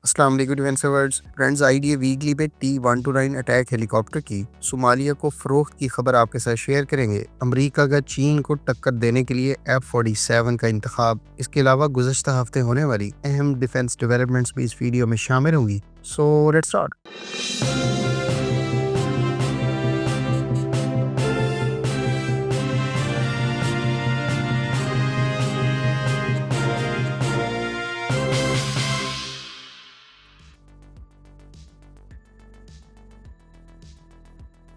अस्सलाम वालेकुम defence lovers friends. IDA weekly पे T-129 अटैक हेलीकॉप्टर की सोमालिया को फरोख्त की खबर आपके साथ शेयर करेंगे। अमेरिका का चीन को टक्कर देने के लिए F-47 का इंतखाब, इसके अलावा गुज़श्ता हफ्ते होने वाली अहम डिफेंस डेवलपमेंट्स भी इस वीडियो में शामिल होंगी। So let's start.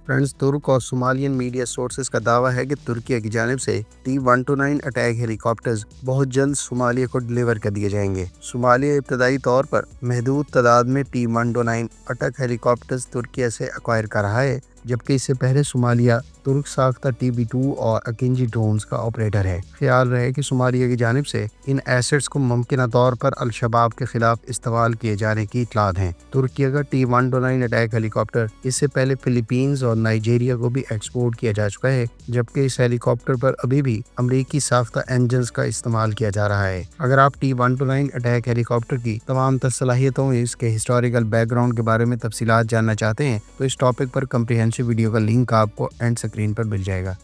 फ्रेंड्स, तुर्क और सोमालियन मीडिया सोर्सेज का दावा है कि तुर्की की जानिब से T-129 अटैक हेलीकॉप्टर्स बहुत जल्द सोमालिया को डिलीवर कर दिए जाएंगे। सोमालिया इब्तदाई तौर पर महदूद तादाद में T-129 अटैक हेलीकॉप्टर्स तुर्की से एक्वायर कर रहा है, जबकि इससे पहले सोमालिया तुर्क साख्ता TB2 और अकिंजी ड्रोन्स का ऑपरेटर है। ख्याल रहे कि सोमालिया की जानिब से इन एसेट्स को मुमकिन तौर पर अल-शबाब के खिलाफ इस्तेमाल किए जाने की इतलात हैं। तुर्की का T-129 अटैक हेलीकॉप्टर इससे पहले फिलीपींस और नाइजीरिया को भी एक्सपोर्ट किया जा चुका है, जबकि इस हेलीकॉप्टर पर अभी भी अमरीकी साख्ता इंजन्स का इस्तेमाल किया जा रहा है। अगर आप T-129 अटैक हेलीकॉप्टर की तमाम तर सलाहियतों, इसके हिस्टोरिकल बैकग्राउंड के बारे में तफसीलात जानना चाहते हैं तो इस टॉपिक पर कम्प्रिहेंसिव वीडियो का लिंक आपको एंड स्क्रीन पर मिल जाएगा।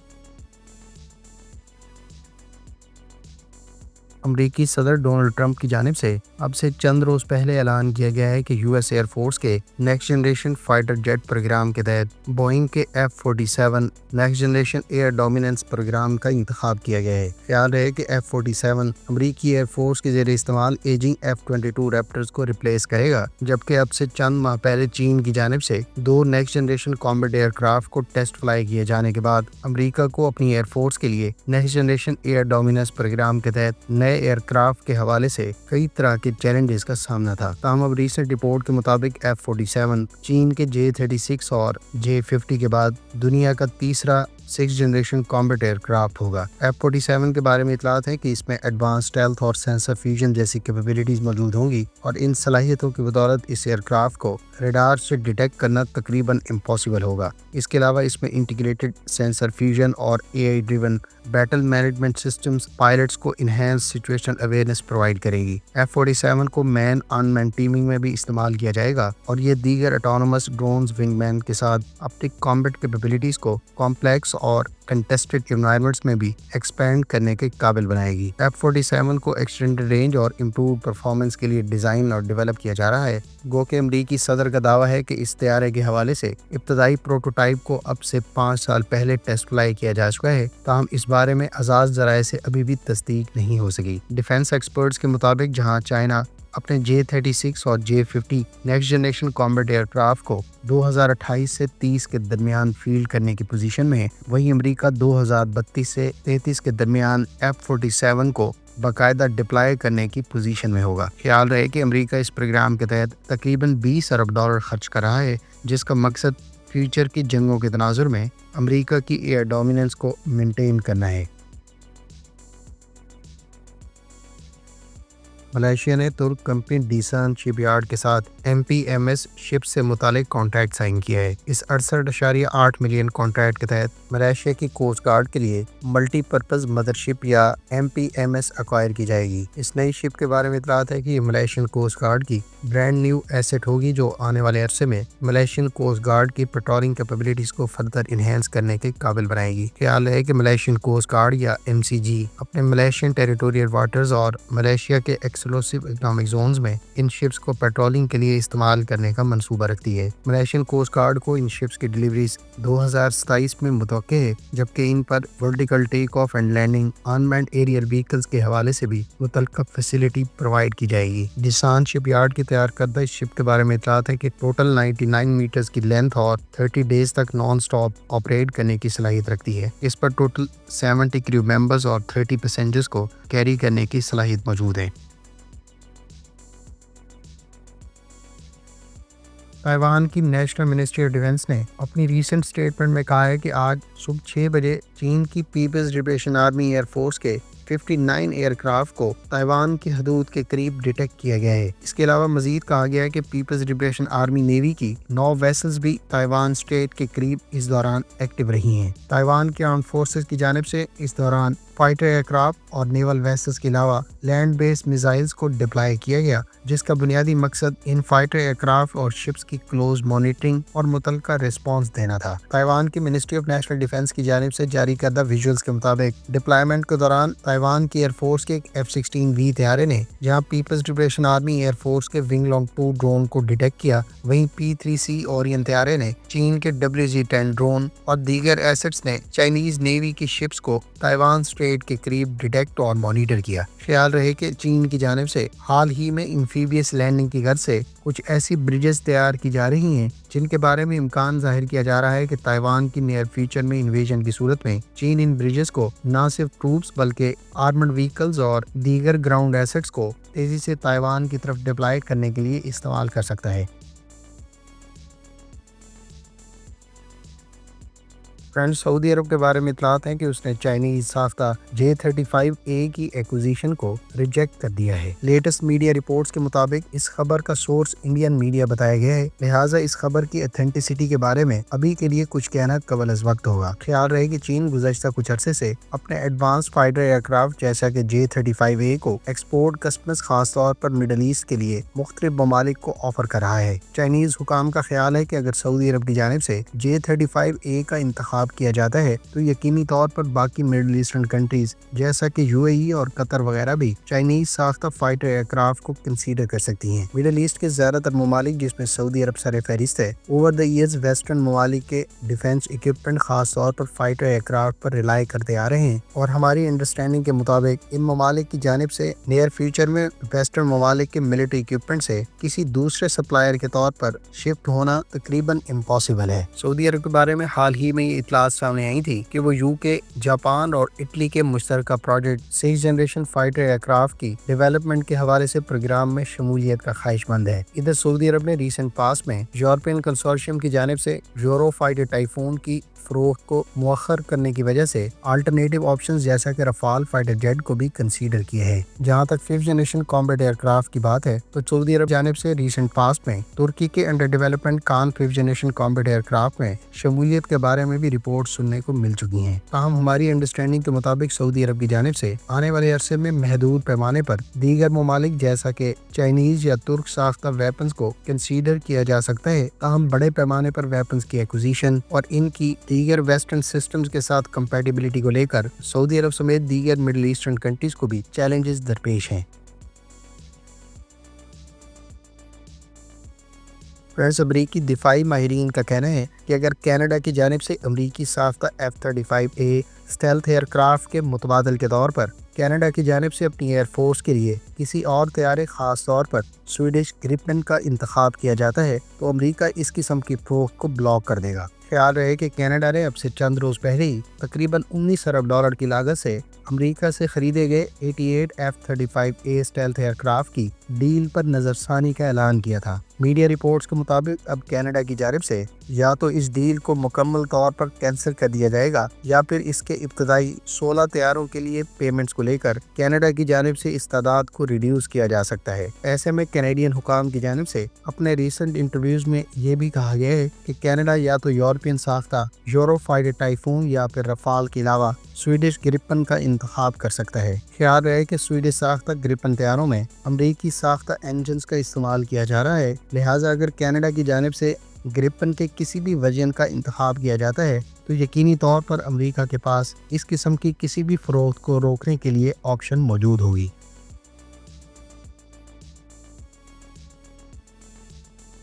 अमरीकी सदर डोनाल्ड ट्रंप की जानिब से अब से चंद रोज़ पहले ऐलान किया गया है कि यूएस एयर फोर्स के next generation fighter jet programme के तहत बोइंग के F-47 next generation air dominance programme का इंतखाब किया गया है। ख्याल रहे कि F-47 अमरीकी एयर फोर्स के ज़रिए इस्तेमाल एजिंग F-22 रैप्टर्स को रिप्लेस करेगा, जबकि अब से चंद माह पहले चीन की जानिब से दो नेक्स्ट जनरेशन कॉम्बैट एयरक्राफ्ट को टेस्ट फ्लाई किए जाने के बाद अमरीका को अपनी एयर फोर्स के लिए next generation air dominance programme के तहत नए एयरक्राफ्ट के हवाले से कई तरह के चैलेंजेस का सामना था। ताहम अब रीसेंट रिपोर्ट के मुताबिक F-47 चीन के J-36 और J-50 के बाद दुनिया का तीसरा 6th जनरेशन कॉम्बैट एयरक्राफ्ट होगा। F-47 के बारे में इतलात है कि इसमें एडवांस स्टेल्थ और सेंसर फ्यूजन जैसी कैपेबिलिटीज मौजूद होंगी और इन सलाहियतों की बदौलत इस एयरक्राफ्ट को रडार से डिटेक्ट करना तकरीबन इम्पॉसिबल होगा। इसके अलावा इसमें इंटीग्रेटेड सेंसर फ्यूजन और AI driven battle management systems pilots को इनहेंस सिचुएशन अवेयरनेस प्रोवाइड करेगी। F-47 को मैन अनमैन टीमिंग में भी इस्तेमाल किया जाएगा और ये दीगर ऑटोनोमस ड्रोन्स विंगमैन के साथ अपनी कॉम्बैट कैपेबिलिटीज को कॉम्प्लेक्स और कंटेस्टेड एनवायरनमेंट्स में भी एक्सपेंड करने के काबिल बनाएगी। F-47 को एक्सटेंडेड रेंज और इम्प्रूव परफॉर्मेंस के लिए डिज़ाइन और डेवलप किया जा रहा है। गो के अमरीकी सदर का दावा है कि इस तैयारे के हवाले से इब्तदाई प्रोटोटाइप को अब से 5 साल पहले टेस्ट फ्लाई किया जा चुका है, ताहम इस बारे में आज़ाद ज़राए से अभी भी तस्दीक नहीं हो सकी। डिफेंस एक्सपर्ट्स के मुताबिक जहां चाइना अपने J-36 और J-50 next generation combat aircraft को 2028 से 30 के दरमियान फील्ड करने की पोजीशन में है, वहीं अमेरिका 2032 से 33 के दरमियान F-47 को बाकायदा डिप्लॉय करने की पोजीशन में होगा। ख्याल रहे कि अमेरिका इस प्रोग्राम के तहत तकरीबन $20 अरब खर्च कर रहा है, जिसका मकसद फ्यूचर की जंगों के तनाजुर में अमेरिका की एयर डोमिनेंस को मेंटेन करना है। मलेशिया ने तुर्क कंपनी डीसान शिपयार्ड के साथ MPMS शिप से मुतालिक कॉन्ट्रैक्ट साइन किया है। इस 68.8 मिलियन कॉन्ट्रैक्ट के तहत मलेशिया की कोस्ट गार्ड के लिए मल्टीपर्पज मदरशिप या MPMS एक्वायर की जाएगी। इस नई शिप के बारे में इतलात है कि ये मलेशियन कोस्ट गार्ड की ब्रांड न्यू एसेट होगी, जो आने वाले अरसे में मलेशियन कोस्ट गार्ड की पेट्रोलिंग कैपेबिलिटीज को फर्दर इनहेंस करने के काबिल बनाएगी। ख्याल है कि मलेशियन कोस्ट गार्ड या MCG अपने मलेशियन टेरिटोरियल वाटर्स और मलेशिया के एक्सक्लूसिव इकोनॉमिक जोन्स में इन शिप्स को पेट्रोलिंग के लिए इस्तेमाल करने का मंसूबा रखती है। मलेशियन कोस्ट गार्ड को इन शिप्स की डिलीवरीज 2027 में मुतवक्के है, जबकि इन पर vertical take off and landing unmanned aerial vehicles के हवाले से भी मुतल्लिका फैसिलिटी प्रोवाइड की जाएगी। डिसान शिपयार्ड की तैयार करदा इस शिप के बारे में इतलात है कि टोटल 99 मीटर्स की लेंथ और 30 डेज तक नॉन स्टॉप ऑपरेट करने की सलाहियत रखती है। इस पर टोटल 70 क्रू मेंबर्स और 30 पैसेंजर्स को कैरी करने की सलाहियत मौजूद है। ताइवान की नेशनल मिनिस्ट्री ऑफ डिफेंस ने अपनी रीसेंट स्टेटमेंट में कहा है कि आज सुबह 6 बजे चीन की पीपल्स लिबरेशन आर्मी एयरफोर्स के 59 एयरक्राफ्ट को ताइवान की हदूद के करीब डिटेक्ट किया गया है। इसके अलावा मजीद कहा गया है कि पीपल्स लिबरेशन आर्मी नेवी की 9 वेसल्स भी ताइवान स्टेट के करीब इस दौरान एक्टिव रही हैं। ताइवान के आर्म्ड फोर्सेस की जानिब से इस दौरान फाइटर एयरक्राफ्ट और नेवल वेसल्स के अलावा लैंड बेस्ड मिसाइल्स को डिप्लॉय किया गया, जिसका बुनियादी मकसद इन फाइटर एयरक्राफ्ट और शिप्स की क्लोज मॉनिटरिंग और मुतलका रिस्पांस देना था। ताइवान की मिनिस्ट्री ऑफ नेशनल डिफेंस की जानिब से जारी करदा विजुअल्स के मुताबिक डिप्लॉयमेंट के दौरान ताइवान की एयरफोर्स के एक F-16V तैयारे ने जहां पीपल्स लिबरेशन आर्मी एयरफोर्स के विंग लॉन्ग 2 ड्रोन को डिटेक्ट किया, वहीं P-3C ओरियन तैयारे ने चीन के WZ-10 ड्रोन और दीगर एसेट्स ने चाइनीज नेवी की शिप्स को ताइवान स्ट्रेट के करीब डिटेक्ट और मॉनिटर किया। ख्याल रहे कि चीन की जानिब से हाल ही में एम्फीबियस लैंडिंग की गर्ज से कुछ ऐसी ब्रिजेस तैयार की जा रही हैं जिनके बारे में इम्कान जाहिर किया जा रहा है कि ताइवान की नियर फ्यूचर में इन्वेजन की सूरत में चीन इन ब्रिजेस को न सिर्फ ट्रूप्स बल्कि आर्मर्ड व्हीकल्स और दीगर ग्राउंड एसेट्स को तेजी से ताइवान की तरफ डिप्लॉय करने के लिए इस्तेमाल कर सकता है। फ्रेंड्स, सऊदी अरब के बारे में इतलात है कि उसने चाइनीज साख्ता J-35A की एक्विजिशन को रिजेक्ट कर दिया है। लेटेस्ट मीडिया रिपोर्ट्स के मुताबिक इस खबर का सोर्स इंडियन मीडिया बताया गया है, लिहाजा इस खबर की ऑथेंटिसिटी के बारे में अभी के लिए कुछ कहना कबल अज़ वक्त होगा। ख्याल रहे कि चीन गुज़श्ता कुछ अरसे से अपने एडवांस फाइटर एयरक्राफ्ट जैसा कि J-35A को एक्सपोर्ट कस्टमर्स खास तौर पर मिडल ईस्ट के लिए मुख्तलिफ ममालिक को ऑफर कर रहा है। चाइनीज हुकाम का ख्याल है कि अगर सऊदी अरब की जानिब से J-35A का इंतखाब किया जाता है तो यकीनी तौर पर बाकी मिडिल ईस्टर्न कंट्रीज जैसा कि UAE और कतर वगैरह भी चाइनीज साख्ता फाइटर एयरक्राफ्ट को कंसीडर कर सकती हैं। मिडिल ईस्ट के ज्यादातर ममालिक जिसमें सऊदी अरब सर फहरिस्त है, ओवर द ईयर्स वेस्टर्न ममालिक के डिफेंस इक्विपमेंट खास तौर पर फाइटर एयरक्राफ्ट पर रिलाई करते आ रहे हैं और हमारी अंडरस्टैंडिंग के मुताबिक इन ममालिक की जानिब से नियर फ्यूचर में वेस्टर्न ममालिक के मिलिट्री इक्विपमेंट से किसी दूसरे सप्लायर के तौर पर शिफ्ट होना तकरीबन इम्पॉसिबल है। सऊदी अरब के बारे में हाल ही में इतलात सामने आई थी कि वो UK, जापान और इटली के मुश्तरका project 6th generation fighter aircraft की डेवलपमेंट के हवाले से प्रोग्राम में शमूलियत का ख्वाहिशमंद है। इधर सऊदी अरब ने रीसेंट पास में यूरोपियन कंसोर्शियम की जानिब से यूरो फाइटर टाइफून की फरोख्त को मुअख्खर करने की वजह से अल्टरनेटिव ऑप्शंस जैसा कि रफाल फाइटर जेट को भी कंसीडर किया है। जहां तक 5th जनरेशन कॉम्बैट एयरक्राफ्ट की बात है तो सऊदी अरब जानिब से रीसेंट पास में तुर्की के अंडर डेवलपमेंट कान 5th जनरेशन कॉम्बैट एयरक्राफ्ट में शमूलियत के बारे में भी रिपोर्ट सुनने को मिल चुकी हैं। ताहम हमारी अंडरस्टैंडिंग के मुताबिक सऊदी अरब की जानिब से आने वाले अरसे में महदूद पैमाने पर दीगर ममालिक जैसा कि चाइनीज या तुर्क साख्ता वेपन्स को कंसीडर किया जा सकता है। ताहम बड़े पैमाने पर वेपन्स की एक्विजिशन और इनकी दीगर वेस्टर्न सिस्टम्स के साथ कंपैटिबिलिटी को लेकर सऊदी अरब समेत दीगर मिडिल ईस्टर्न कंट्रीज को भी चैलेंजेस दरपेश हैं। फ्रेंड्स, अमरीकी दिफाई माहिरीन का कहना है कि अगर कनाडा की जानिब से अमरीकी साख्ता F-35A स्टेल्थ एयरक्राफ्ट के मुतबादल के तौर पर कनाडा की जानिब से अपनी एयरफोर्स के लिए किसी और तैयारे खास तौर पर स्वीडिश ग्रिपन का इंतखाब किया जाता है तो अमरीका इस किस्म की फरोख्त को ब्लॉक कर देगा। ख्याल रहे कि कनाडा ने अब से चंद रोज पहले ही तकरीबन $19 अरब की लागत से अमेरिका से खरीदे गए 88 F-35A स्टेल्थ एयरक्राफ्ट की डील पर नजरसानी का ऐलान किया था। मीडिया रिपोर्ट्स के मुताबिक अब कनाडा की जानिब से या तो इस डील को मुकम्मल तौर पर कैंसिल कर दिया जाएगा या फिर इसके इब्तदाई 16 तैयारों के लिए पेमेंट्स को लेकर कनाडा की जानिब से इस तादाद को रिड्यूस किया जा सकता है। ऐसे में कैनेडियन हुकाम की जानिब से अपने रिसेंट इंटरव्यूज में ये भी कहा गया है कि कनाडा या तो यूरोपियन साख्ता यूरो फाइटर टाइफून या फिर रफाल के अलावा स्वीडिश ग्रिपन का इंतखाब कर सकता है। ख्याल रहे कि स्वीडिश साख्ता ग्रिपन तैयारों में अमरीकी साख्ता इंजन्स का इस्तेमाल किया जा रहा है, लिहाजा अगर कनाडा की जानिब से ग्रिपन के किसी भी वर्जन का इंतखाब किया जाता है तो यकीनी तौर पर अमेरिका के पास इस किस्म की किसी भी फरोख्त को रोकने के लिए ऑप्शन मौजूद होगी।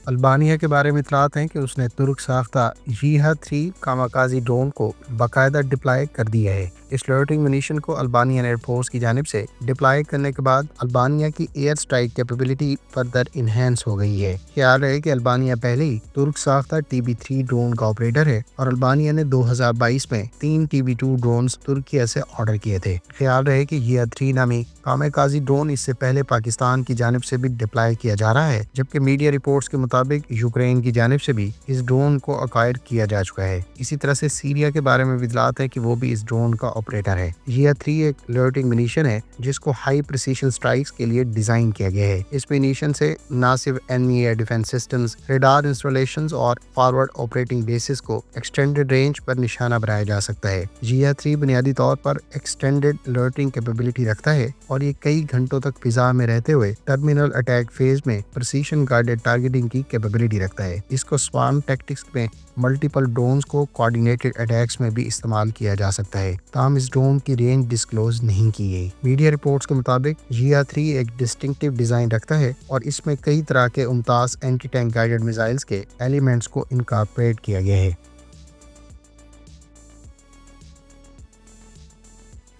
अल्बानिया के बारे में इतलात हैं कि उसने तुर्क साख्ता Jiha-3 कामाकाजी ड्रोन को बाकायदा डिप्लॉय कर दिया है। इस लोटिंग मिशन को अल्बानियन एयरफोर्स की जानिब से डिप्लॉय करने के बाद अल्बानिया की air strike capability further enhance हो गई है। ख्याल रहे कि अल्बानिया पहले ही तुर्क साख्ता TB3 ड्रोन का ऑपरेटर है और अल्बानिया ने 2022 में 3 TB2 ड्रोन तुर्किया से ऑर्डर किए थे। ख्याल रहे कि Jiha-3 नामी कामाकाजी ड्रोन इससे पहले पाकिस्तान की जानिब से भी डिप्लॉय किया जा रहा है, जबकि मीडिया रिपोर्ट्स के मुताबिक यूक्रेन की जानिब से भी इस ड्रोन को अक्वायर किया जा चुका है। इसी तरह से सीरिया के बारे में इतलात है कि वो भी इस ड्रोन का ऑपरेटर है। जिया-3 एक लोटिंग मिनीशन है जिसको हाई प्रिसीशन स्ट्राइक्स के लिए डिजाइन किया गया है। इस मिनीशन से न सिर्फ enemy air defence systems, radar installations और फॉरवर्ड ऑपरेटिंग बेसिस को एक्सटेंडेड रेंज पर निशाना बनाया जा सकता है। जिया-3 बुनियादी तौर पर एक्सटेंडेड अलर्टिंग कैपेबिलिटी रखता है और ये कई घंटों तक फिजा में रहते हुए टर्मिनल अटैक फेज में प्रिसीशन गाइडेड टारगेटिंग की कैपेबिलिटी रखता है। इसको स्वार्म टैक्टिक्स में मल्टीपल ड्रोन्स को कोऑर्डिनेटेड अटैक्स में भी इस्तेमाल किया जा सकता है। ताहम इस ड्रोन की रेंज डिस्क्लोज नहीं की गई। मीडिया रिपोर्ट्स के मुताबिक जिया-3 एक डिस्टिंक्टिव डिजाइन रखता है और इसमें कई तरह के Mumtaz anti tank guided missiles के एलिमेंट्स को इनकॉर्पोरेट किया गया है।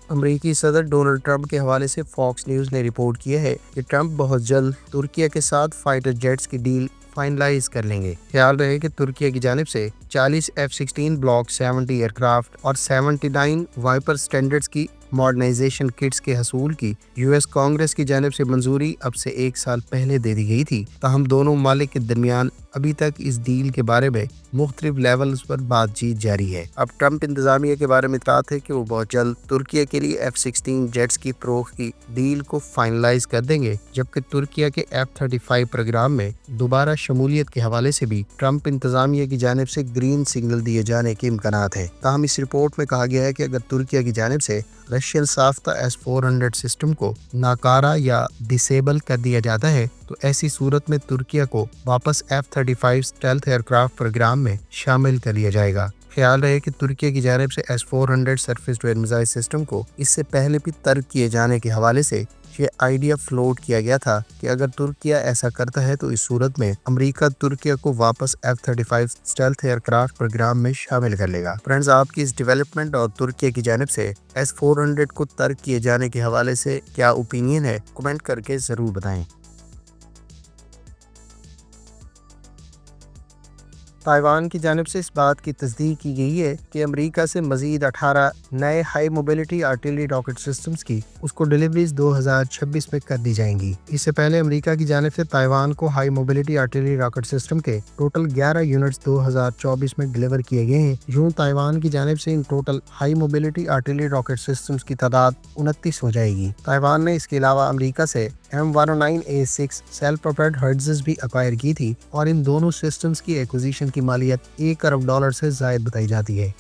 अमरीकी सदर डोनाल्ड ट्रंप के हवाले से फॉक्स न्यूज़ ने रिपोर्ट किया है कि ट्रंप बहुत जल्द तुर्की के साथ फाइटर जेट्स की डील फाइनलाइज कर लेंगे। ख्याल रहे कि तुर्की की जानिब से 40 F-16 ब्लॉक 70 एयरक्राफ्ट और 79 वाइपर स्टैंडर्ड्स की मॉडर्नाइजेशन किट्स के हसूल की यूएस कांग्रेस की जानिब से मंजूरी अब से 1 साल पहले दे दी गई थी। ताहम दोनों मालिक के दरमियान अभी तक इस डील के बारे में मुख्तलिफ लेवल्स पर बातचीत जारी है। अब ट्रंप इंतजामिया के बारे में इत्तलात है कि वो बहुत जल्द तुर्की के लिए F-16 जेट्स की फरोख्त की डील को फाइनलाइज कर देंगे, जबकि तुर्की के F-35 प्रोग्राम में दोबारा शमूलियत के हवाले से भी ट्रंप इंतजामिया की जानिब से ग्रीन सिग्नल दिए जाने के इम्कानात है। ताहम इस रिपोर्ट में कहा गया है कि अगर तुर्की की जानिब से रशियन साफ्ता S-400 सिस्टम को नाकारा या डिसेबल कर दिया जाता है तो ऐसी सूरत में तुर्की को वापस F-35 स्टेल्थ एयरक्राफ्ट प्रोग्राम में शामिल कर लिया जाएगा। ख्याल रहे कि तुर्की की जानिब से S-400 surface to air missile system को इससे पहले भी तर्क किए जाने के हवाले से ये आइडिया फ्लोट किया गया था कि अगर तुर्की ऐसा करता है तो इस सूरत में अमेरिका तुर्की को वापस F-35 स्टेल्थ एयरक्राफ्ट प्रोग्राम में शामिल कर लेगा। फ्रेंड्स, आपकी इस डेवलपमेंट और तुर्की की जानिब से S-400 को तर्क किए जाने के हवाले से क्या ओपिनियन है, कमेंट करके ज़रूर बताएं। ताइवान की जानिब से इस बात की तस्दीक की गई है कि अमेरिका से मजीद 18 नए high mobility artillery rocket systems की उसको डिलीवरीज 2026 में कर दी जाएंगी। इससे पहले अमेरिका की जानिब से ताइवान को high mobility artillery rocket system के टोटल 11 यूनिट्स 2024 में डिलीवर किए गए हैं। यूं ताइवान की जानिब से in total high mobility artillery rocket systems की तादाद 29 हो जाएगी। ताइवान ने इसके अलावा अमेरिका से M109A6 सेल्फ प्रोपेल्ड हर्ट्ज़ भी अक्वायर की थी और इन दोनों सिस्टम्स की एक्विजिशन की मालियत $1 अरब से ज़ायद बताई जाती है।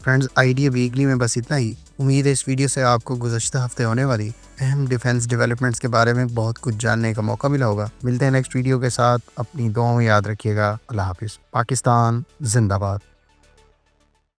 फ्रेंड्स, आइडिया वीकली में बस इतना ही। उम्मीद है इस वीडियो से आपको गुज़श्ता हफ्ते होने वाली अहम डिफेंस डेवलपमेंट्स के बारे में बहुत कुछ जानने का मौका मिला होगा। मिलते हैं नेक्स्ट वीडियो के साथ। अपनी दुआओं में याद रखिएगा। अल्लाह हाफिज़। पाकिस्तान जिंदाबाद।